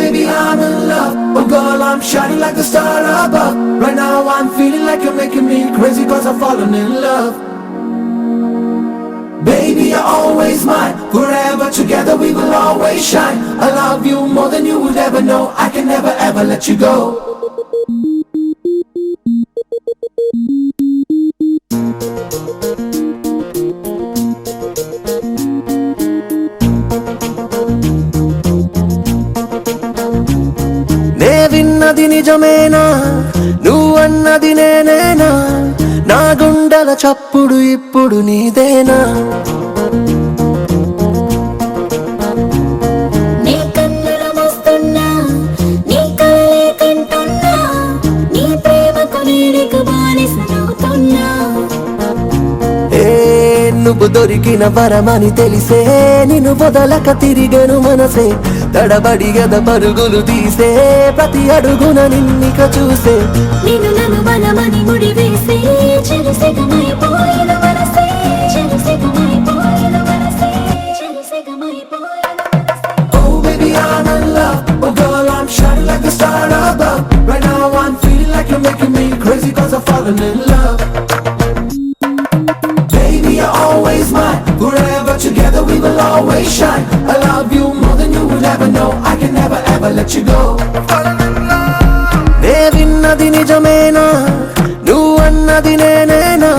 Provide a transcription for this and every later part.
baby, I'm in love. Oh girl, I'm shining like the star above. Right now I'm feeling like you're making me crazy, cause I've fallen in love. Baby, you're always mine. Forever together we will always shine. I love you more than you would ever know. I can never ever let you go. నే విన్నది నిజమేనా, నువ్వన్నది నేనేనా, నా గుండెల చప్పుడు ఇప్పుడు నీదేనా. నీ కన్నుల మస్తున్నా, నీ కలలే కంటున్నా, నీ ప్రేమకు నేడిక బానిసనవుతున్నా. ఏ నువ్వు దొరికిన వరమని తెలిసే, నిన్ను వదలక తిరిగను మనసే. తడబడి గద పరుగులు తీసే, ప్రతి అడుగున నిన్నిక చూసే. నిన్ను నన్ను బలమని ముడి వేసే, చెరుసెగమైపోయిన మనసే, చెరుసెగమైపోయిన మనసే, చెరుసెగమైపోయిన మనసే. Oh baby, I'm in love. Oh girl, I'm shining like the star above. Right now I'm feeling like you're making me crazy, cause I've fallen in love. Baby, you're always mine. Forever together we will always shine. I love you more than you would ever know. I can never ever let you go. నే విన్నది నిజమేనా, నువ్వన్నది నేనేనా,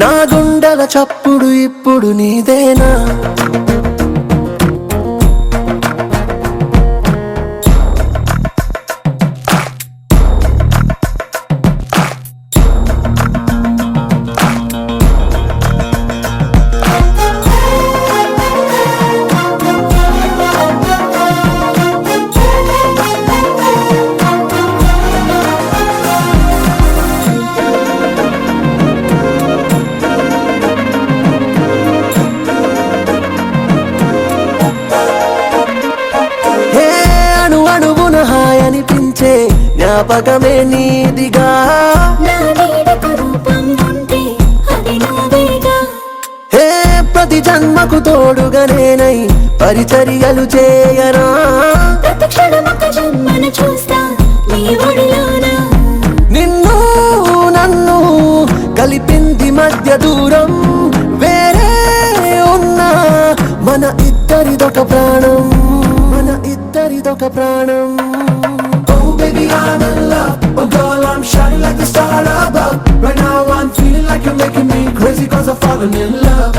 నా గుండెల చప్పుడు ఇప్పుడు నీదేనా. అనిపించే జ్ఞాపకమే నీదిగా. నా నీడకు రూపం ఉంటే అది నువ్వేగా. హే ప్రతి జన్మకు తోడుగా నేనై పరిచర్యలు చేయనా. ప్రతి క్షణం ఒక జన్మను చూస్తా నీ ఒడిలోన. నిన్ను నన్ను కలిపింది మధ్య దూరం, వేరే ఉన్నా మన ఇద్దరిదొక ప్రాణం, మన ఇద్దరిదొక ప్రాణం. Oh baby, I'm in love. Oh girl, I'm shining like the star above. Right now I'm feeling like you're making me crazy, cause I've fallen in love.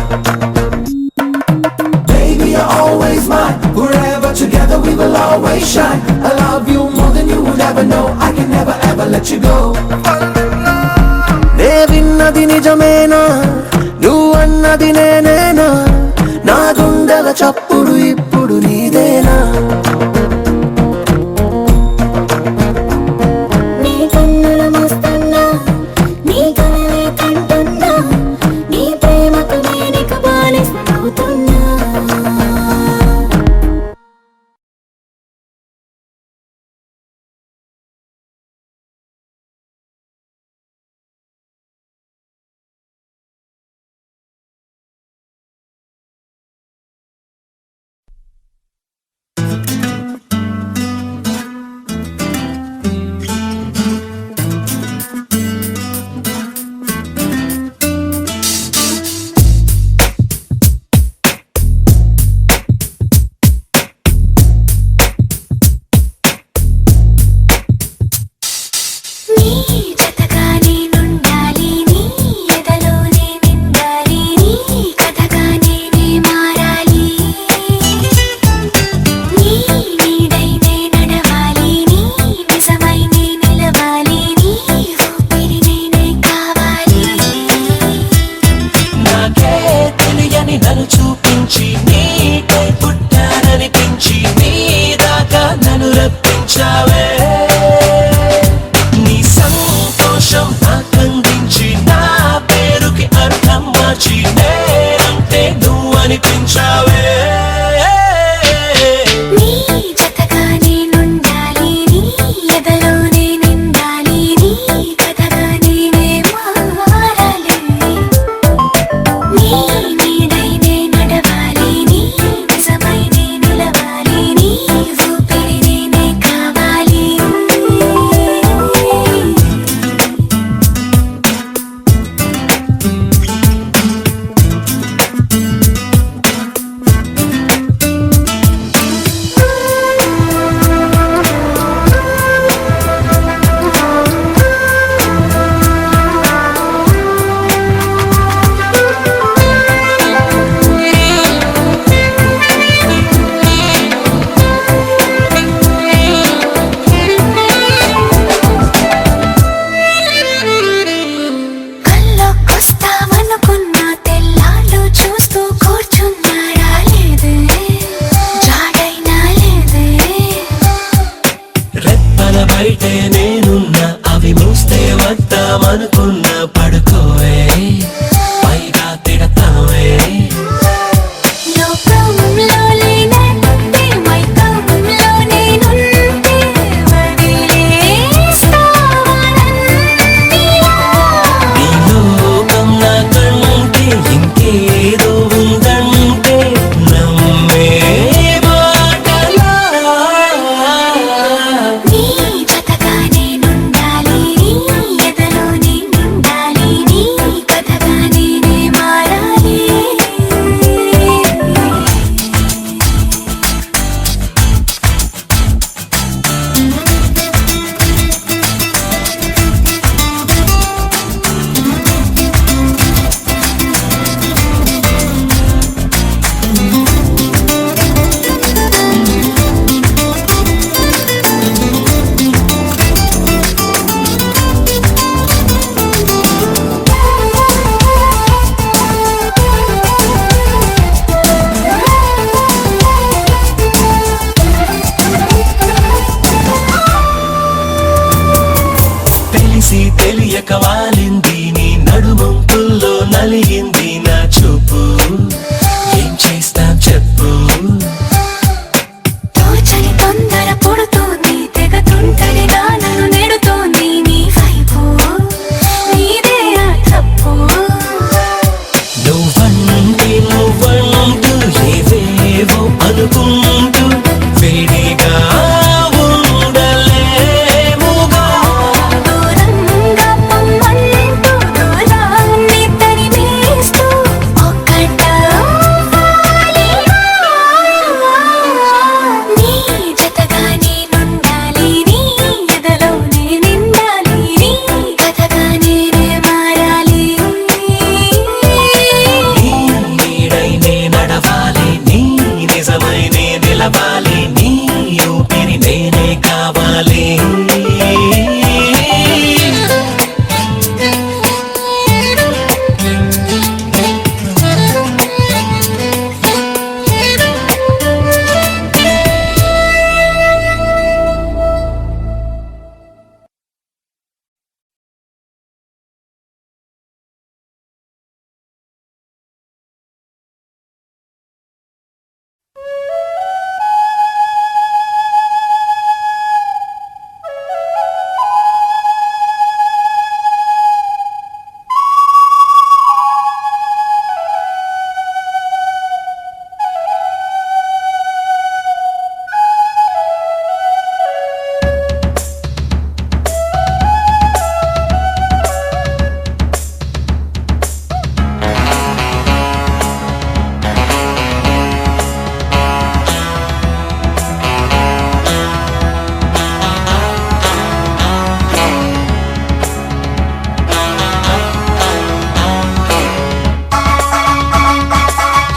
Baby, you're always mine. Forever together we will always shine. I love you more than you would ever know. I can never ever let you go. నే విన్నది నిజమేనా, నువ్వన్నది నేనేనా, నా గుండెల చప్పుడు ఇప్పుడు నీదేనా. నీ కన్నుల మస్తున్నా, నీ కలలే కంటున్నా, నీ ప్రేమకు నేనిక బానిసనవుతున్నా. అనుకున్న పడుకోవే పైగా తిడతావే లోకంలో లేనంటే మైకంలో నేనుంటే వదిలేస్తావా నన్నిలా? నీ లోకం నాకంటే ఇంకేదో ఉందంటే నమ్మే మాటలా నీ జతగా నేనుండాలి, నీ ఎదలో నేనుండాలి, నీ కథగా నేనే మారాలి. తెలిసి తెలియక వాలింది నీ నడుమంపుల్లో నలిగింది నా చూపు ఏం చేస్తాం చెప్పు తోచని తొందర పుడుతోంది, తెగ తుంటరిగా నన్ను నెడుతోంది నీ వైపు. నీదే ఆ తప్పు. నువ్వంటూ ఏవేవో అనుకుంటూ వేడిగా ఉండలేముగా దూరంగా పొమ్మంటూ దూరాన్ని తరిమేస్తూ ఒక్కటవ్వాలి. నీ జతగా నేనుండాలి, నీ ఎదలో నేనుండాలి, నీ కథగా నేనే మారాలి. నీ నీడై నే నడవాలి నీ నిజమై నే నిలవాలి నీ ఊపిరి నేనే కావాలి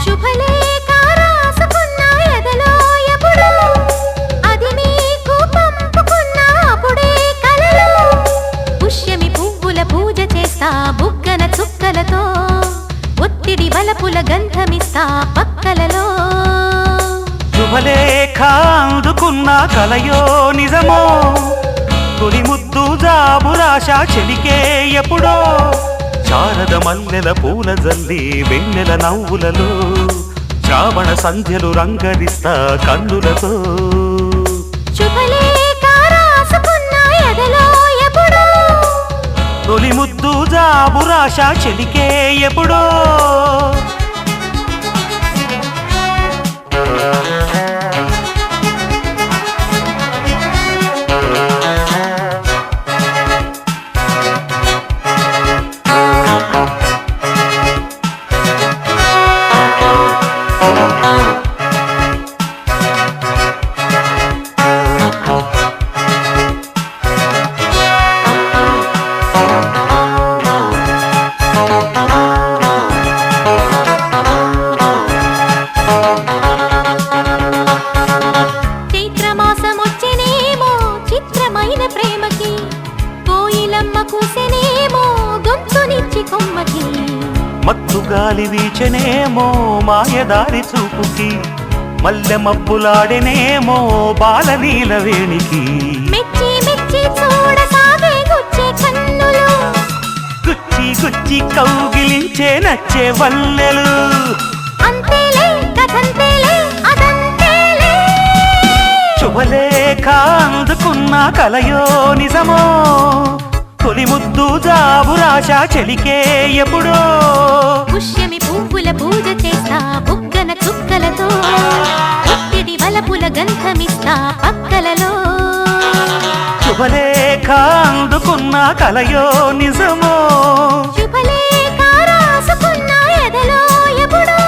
శుభలేఖ రాసుకున్న ఎదలో ఎప్పుడు, అది నీకు పంపుకున్న అప్పుడే కలలో. పుష్యమి పువ్వుల పూజ చేస్తా బుగ్గన చుక్కలతో, ఒత్తిడి వలపుల గంధమిస్తా పక్కలలో. శుభలేఖ అందుకున్న కలయో నిజమో తొలి ముద్దు జాబురాశ చెలికే ఎప్పుడో శారద మల్లెల పూల జల్లి వెన్నెల నవ్వులలో శ్రావణ సంధ్యలు రంగరిస్తా కన్నులతో శుభలేఖ రాసుకున్న ఎదలో ఎప్పుడు, తొలి ముద్దు జాబురాశ చెలికే ఎప్పుడో మత్తు గాలి వీచెనేమో మాయదారి చూపుకి మల్లె మబ్బులాడెనేమో బాలనీల వేణికి మెచ్చి మెచ్చి చూడసాగే గుచ్చే కన్నులు గుచ్చి కౌగిలించే నచ్చే వల్లెలు అంతేలే కథంతేలే అదంతేలే శుభలేఖ అందుకున్న కలయో నిజమో తొలి ముద్దు జాబురాశ చెలికే ఎప్పుడో పుష్యమి పువ్వుల పూజ చేస్తా బుగ్గన చుక్కలతో ఒత్తిడి వలపుల గంధమిస్తా పక్కలలో శుభలేఖ అందుకున్న కలయో నిజమో శుభలేఖ రాసుకున్న ఎదలో ఎప్పుడో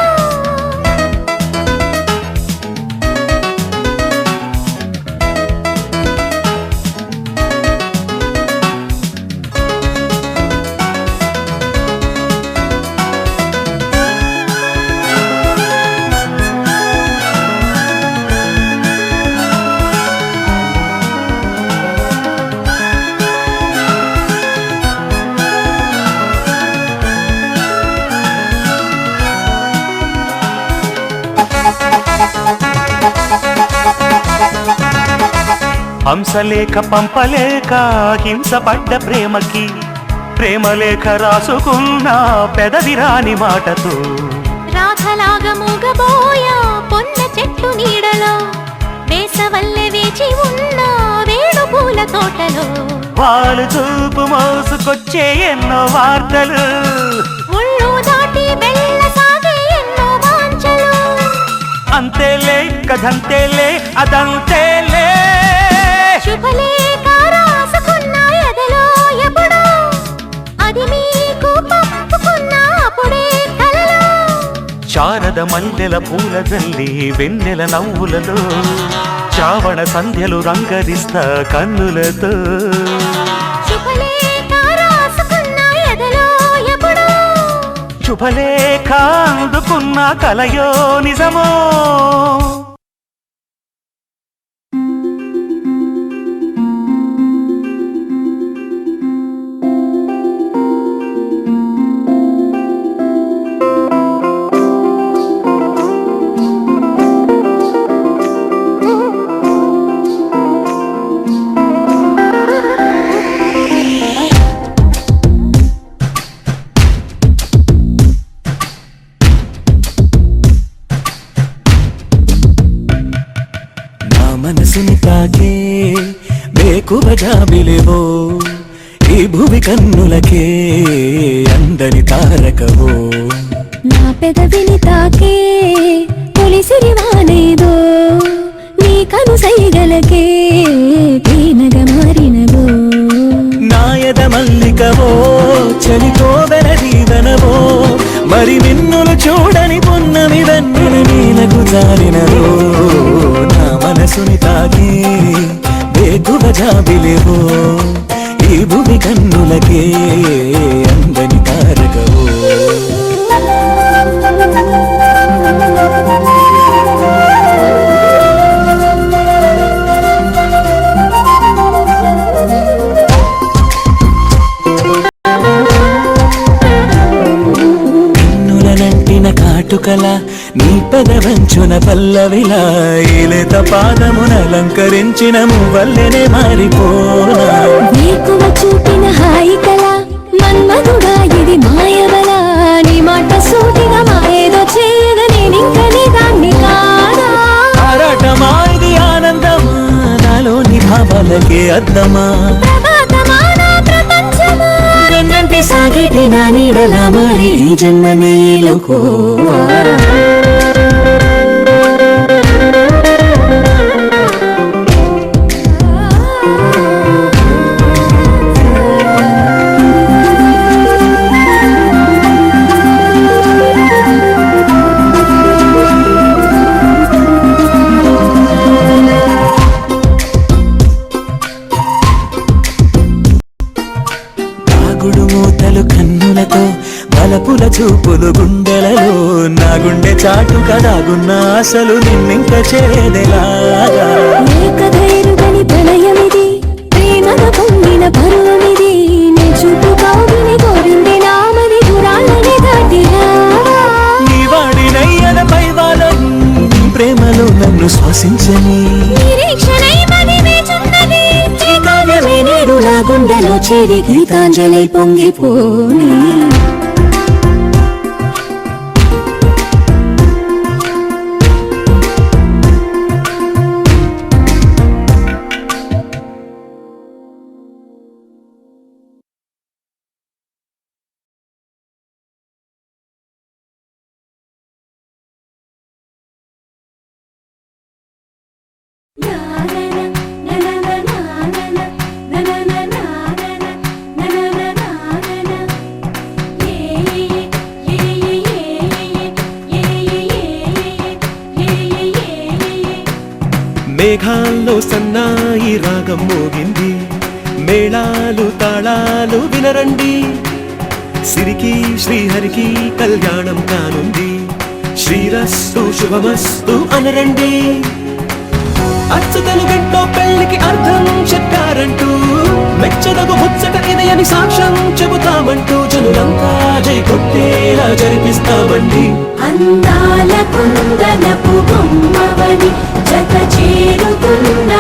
హంసలేఖ పంపలేక హింసపడ్డ ప్రేమకి ప్రేమలేఖ రాసుకున్న పెదవిరాని మాటతో రాధలాగా మూగబోయా పొన్న చెట్టు నీడలో వేసవల్లె వేచి ఉన్న వేణు పూల తోటలో వాళ్ళు చూపు మోసుకొచ్చే ఎన్నో వార్తలు ఒళ్ళు దాటి వెళ్ళసాగే ఎన్నో వాంఛలు అంతేలే కథంతేలే అదంతేలే శుభలేఖ రాసుకున్న ఎదలో ఎప్పుడో అది మీకు పంపుకున్న అప్పుడే కలలో శారద మల్లెల పూల జల్లి వెన్నెల నవ్వులలో శ్రావణ సంధ్యలు రంగరిస్తా కన్నులతో శుభలేఖ రాసుకున్న ఎదలో ఎప్పుడో శుభలేఖ అందుకున్న కలయో నిజమో మనసుని తాకే బేకువ జాబిలేవో ఈ భూమి కన్నులకే అందని తారకవో నా పెదవిని తాకే తొలిసిరివానేదో నీ కను సైగలకే తేనగ మారినదో నాయద మల్లికవో చలికోవెన దీవెనవో మరి నిన్నులు చూడని పున్నమి వెన్నెల నీలకు జారినదో నా మనసుని తాకే బేగువ జాబిలేవో ఈ భూమి కన్నులకే అందని తారకవో కాటుకల నీ పెదవంచున పల్లవిలా ఏలేత పాదమునలంకరించిన మువ్వల్లెనే మారిపోనా నీకువ చూపిన హాయి కల మన్మధుడా ఇది మాయవల నీ మాట సూటిగా మాయేదో చేయగా నేనింక నీ దాన్ని కాదా ఆరాటమా ఇది ఆనందమా నాలోని భావాలకే అద్దమా ప్రభాతమా నా ప్రపంచమా వెన్నంటి సాగిటి నా నీడలా మారి ఈ జన్మ నీలుకోవా బలపుల చూపులు గుండెలలో నా గుండె చాటు కదాగున్న అసలు నిన్నింక చేదెలాగా ఏకధైర్యని ప్రళయమిది ప్రేమగా పొంగిన పరువమిది నీ చూపు కౌగిలి కోరింది నామది దూరాలని దాటిరా నీ వాడినయ్యన పైవాలం ప్రేమలో నన్ను శ్వాసించని నిరీక్షణై మది వేచున్నది ఈ కావ్యమే నేడు నా గుండెలో చేరి గీతాంజలి పొంగిపోని మేఘాల్లో సన్నాయి రాగం మోగింది, మేళాలు తాళాలు వినరండి, సిరికి శ్రీహరికి కళ్యాణం కానుంది, శ్రీరస్తు శుభమస్తు అనరండి. అచ్చతలు గంటో పెళ్లికి అర్థం చెప్పారంటూ, మెచ్చదగు ముచ్చట ఇది అని సాక్ష్యం చెబుతామంటూ, జనులంతా జై కొట్టేలా జరిపిస్తామండి. అందాల కుందనపు బొమ్మవని జత చేరుతున్న